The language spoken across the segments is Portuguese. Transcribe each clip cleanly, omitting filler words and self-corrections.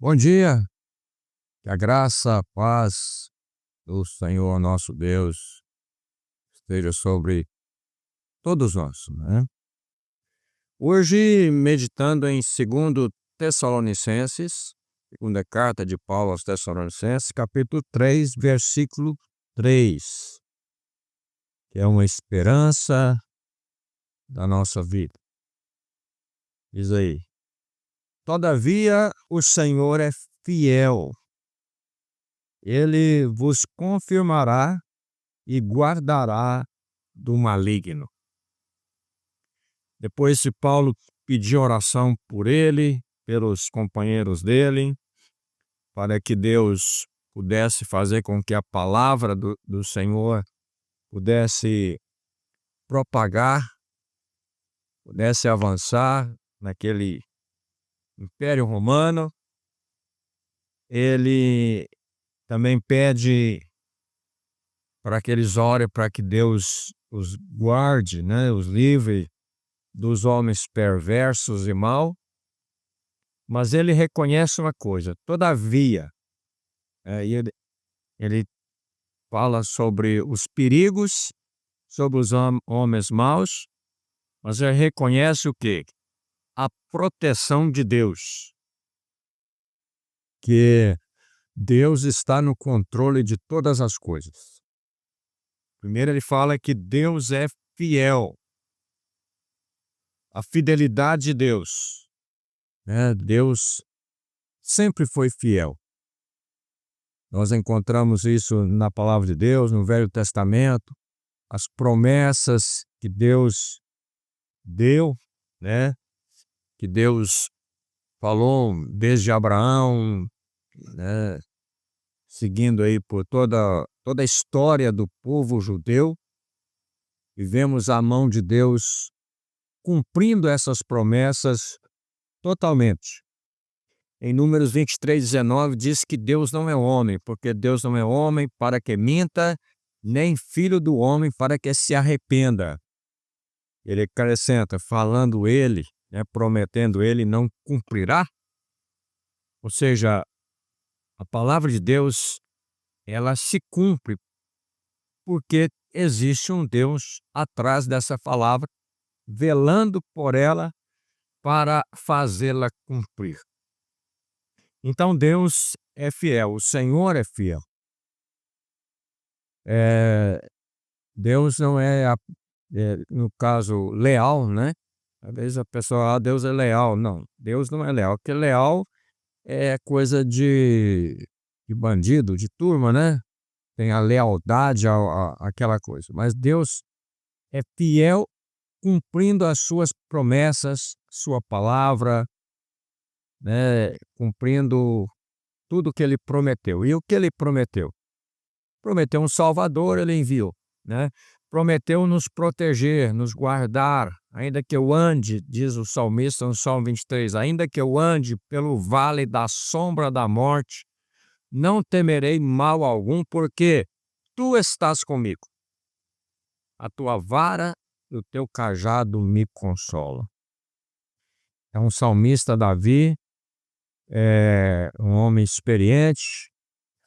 Bom dia, que a graça, a paz do Senhor nosso Deus esteja sobre todos nós, né? Hoje, meditando em 2 Tessalonicenses, segunda carta de Paulo aos Tessalonicenses, capítulo 3, versículo 3, que é uma esperança da nossa vida. Diz aí: Todavia o Senhor é fiel, ele vos confirmará e guardará do maligno. Depois de Paulo pedir oração por ele, pelos companheiros dele, para que Deus pudesse fazer com que a palavra do Senhor pudesse propagar, pudesse avançar naquele Império Romano, ele também pede para que eles orem para que Deus os guarde, né, os livre dos homens perversos e mal, mas ele reconhece uma coisa: todavia, e ele fala sobre os perigos, sobre os homens maus, mas ele reconhece o quê? A proteção de Deus, que Deus está no controle de todas as coisas. Primeiro ele fala que Deus é fiel, a fidelidade de Deus, né? Deus sempre foi fiel. Nós encontramos isso na palavra de Deus, no Velho Testamento, as promessas que Deus deu, né? Que Deus falou desde Abraão, né? Seguindo aí por toda a história do povo judeu, e vemos a mão de Deus cumprindo essas promessas totalmente. Em Números 23:19 diz que Deus não é homem, porque Deus não é homem para que minta, nem filho do homem para que se arrependa. Ele acrescenta: falando ele, né, prometendo ele, não cumprirá? Ou seja, a palavra de Deus, ela se cumpre porque existe um Deus atrás dessa palavra, velando por ela para fazê-la cumprir. Então Deus é fiel, o Senhor é fiel. Deus não é, no caso, leal, né? Às vezes a pessoa, Deus é leal. Não, Deus não é leal, porque leal é coisa de bandido, de turma, né? Tem a lealdade àquela coisa. Mas Deus é fiel cumprindo as suas promessas, sua palavra, né? Cumprindo tudo que ele prometeu. E o que ele prometeu? Prometeu um Salvador, ele enviou, né? Prometeu nos proteger, nos guardar, ainda que eu ande, diz o salmista no Salmo 23, ainda que eu ande pelo vale da sombra da morte, não temerei mal algum, porque tu estás comigo. A tua vara e o teu cajado me consolam. É um salmista, Davi, é um homem experiente,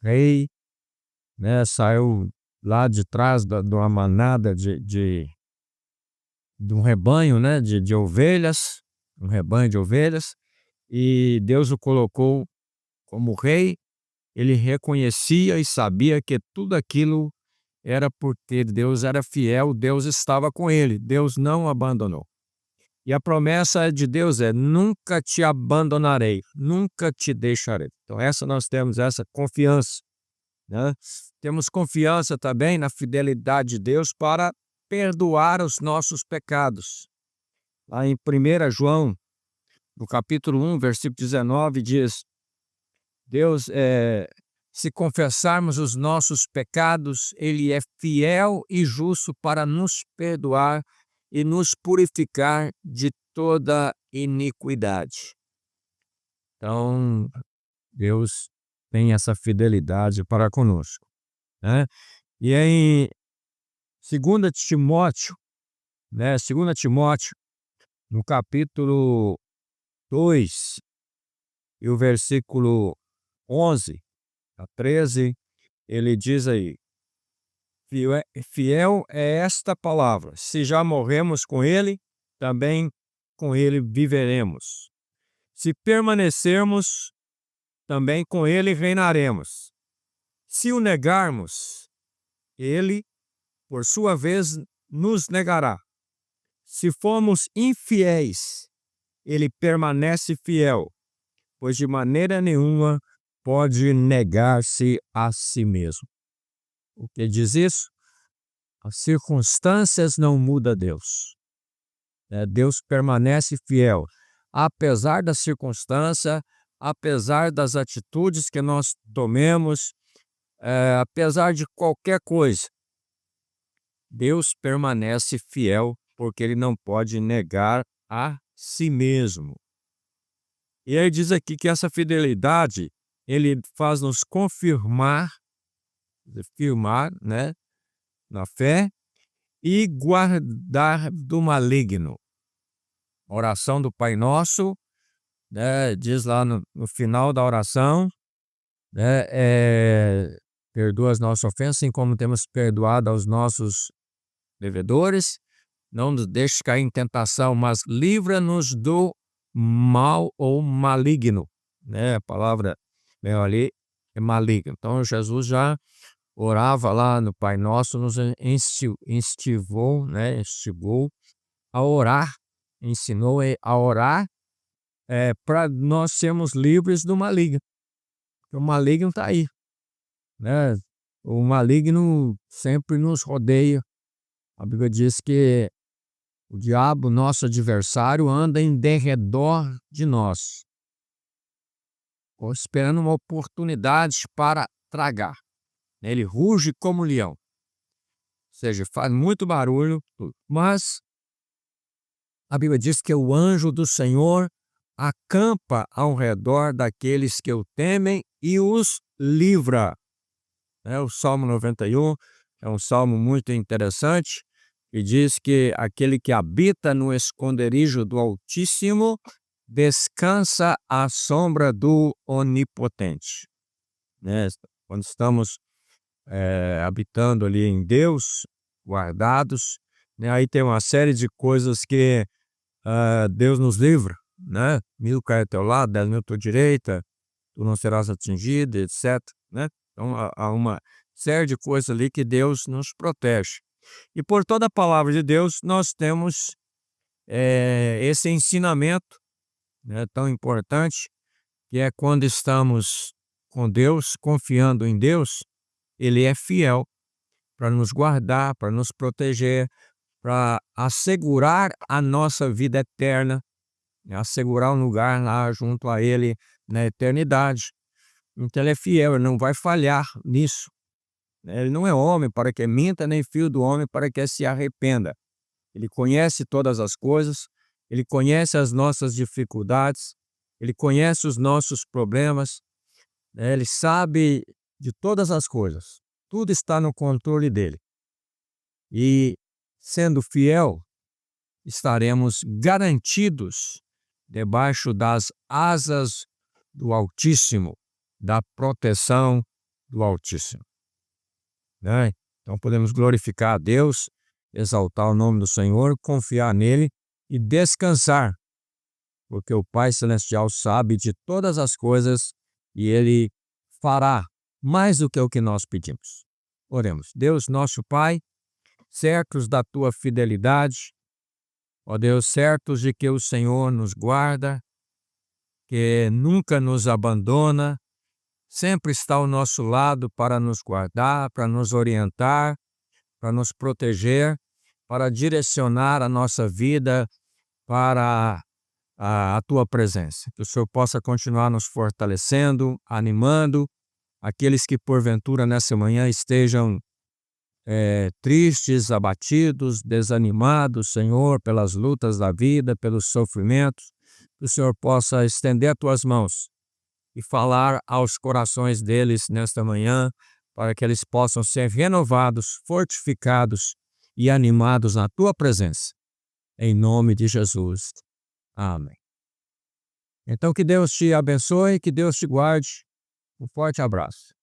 rei, né? Saiu lá de trás de uma manada de um rebanho, né? De ovelhas, um rebanho de ovelhas, e Deus o colocou como rei. Ele reconhecia e sabia que tudo aquilo era porque Deus era fiel, Deus estava com ele, Deus não o abandonou. E a promessa de Deus é: nunca te abandonarei, nunca te deixarei. Então nós temos essa confiança, né? Temos confiança também na fidelidade de Deus para perdoar os nossos pecados. Lá em 1 João, no capítulo 1, versículo 19, diz: Deus, se confessarmos os nossos pecados, Ele é fiel e justo para nos perdoar e nos purificar de toda iniquidade. Então, Deus tem essa fidelidade para conosco, né? E em 2 Timóteo, né? 2 Timóteo, no capítulo 2, E o versículo 11 a 13, ele diz aí: fiel é esta palavra, se já morremos com ele, também com ele viveremos. Se permanecermos, também com ele reinaremos. Se o negarmos, ele, por sua vez, nos negará. Se formos infiéis, ele permanece fiel, pois de maneira nenhuma pode negar-se a si mesmo. O que diz isso? As circunstâncias não mudam Deus. Deus permanece fiel, apesar da circunstância, apesar das atitudes que nós tomemos, apesar de qualquer coisa. Deus permanece fiel porque ele não pode negar a si mesmo. E aí diz aqui que essa fidelidade, ele faz nos firmar, né, na fé e guardar do maligno. A oração do Pai Nosso, né, diz lá no final da oração, né, perdoa as nossas ofensas, assim como temos perdoado aos nossos devedores. Não nos deixe cair em tentação, mas livra-nos do mal ou maligno. Né? A palavra ali é maligno. Então, Jesus já orava lá no Pai Nosso, nos instigou, né? Instigou a orar, ensinou a orar para nós sermos livres do maligno. O maligno está aí. Né? O maligno sempre nos rodeia. A Bíblia diz que o diabo, nosso adversário, anda em derredor de nós, esperando uma oportunidade para tragar. Ele ruge como leão, ou seja, faz muito barulho, mas a Bíblia diz que o anjo do Senhor acampa ao redor daqueles que o temem e os livra. O Salmo 91 é um salmo muito interessante, e diz que aquele que habita no esconderijo do Altíssimo descansa à sombra do Onipotente. Né? Quando estamos habitando ali em Deus, guardados, né? Aí tem uma série de coisas que Deus nos livra, né? 1000 caem ao teu lado, 10.000 à tua direita, tu não serás atingido, etc. Né? Então há uma série de coisas ali que Deus nos protege. E por toda a palavra de Deus, nós temos esse ensinamento, né, tão importante, que é quando estamos com Deus, confiando em Deus, ele é fiel para nos guardar, para nos proteger, para assegurar a nossa vida eterna, né, assegurar um lugar lá junto a ele na eternidade. Então ele é fiel, ele não vai falhar nisso. Ele não é homem para que minta, nem filho do homem para que se arrependa. Ele conhece todas as coisas, ele conhece as nossas dificuldades, ele conhece os nossos problemas, né? Ele sabe de todas as coisas. Tudo está no controle dele. E, sendo fiel, estaremos garantidos debaixo das asas do Altíssimo, da proteção do Altíssimo. Né? Então podemos glorificar a Deus, exaltar o nome do Senhor, confiar nele e descansar, porque o Pai Celestial sabe de todas as coisas e ele fará mais do que o que nós pedimos. Oremos. Deus, nosso Pai, certos da tua fidelidade, ó Deus, certos de que o Senhor nos guarda, que nunca nos abandona, sempre está ao nosso lado para nos guardar, para nos orientar, para nos proteger, para direcionar a nossa vida para a tua presença. Que o Senhor possa continuar nos fortalecendo, animando aqueles que porventura nessa manhã estejam tristes, abatidos, desanimados, Senhor, pelas lutas da vida, pelos sofrimentos. Que o Senhor possa estender as tuas mãos e falar aos corações deles nesta manhã, para que eles possam ser renovados, fortificados e animados na tua presença. Em nome de Jesus. Amém. Então, que Deus te abençoe, que Deus te guarde. Um forte abraço.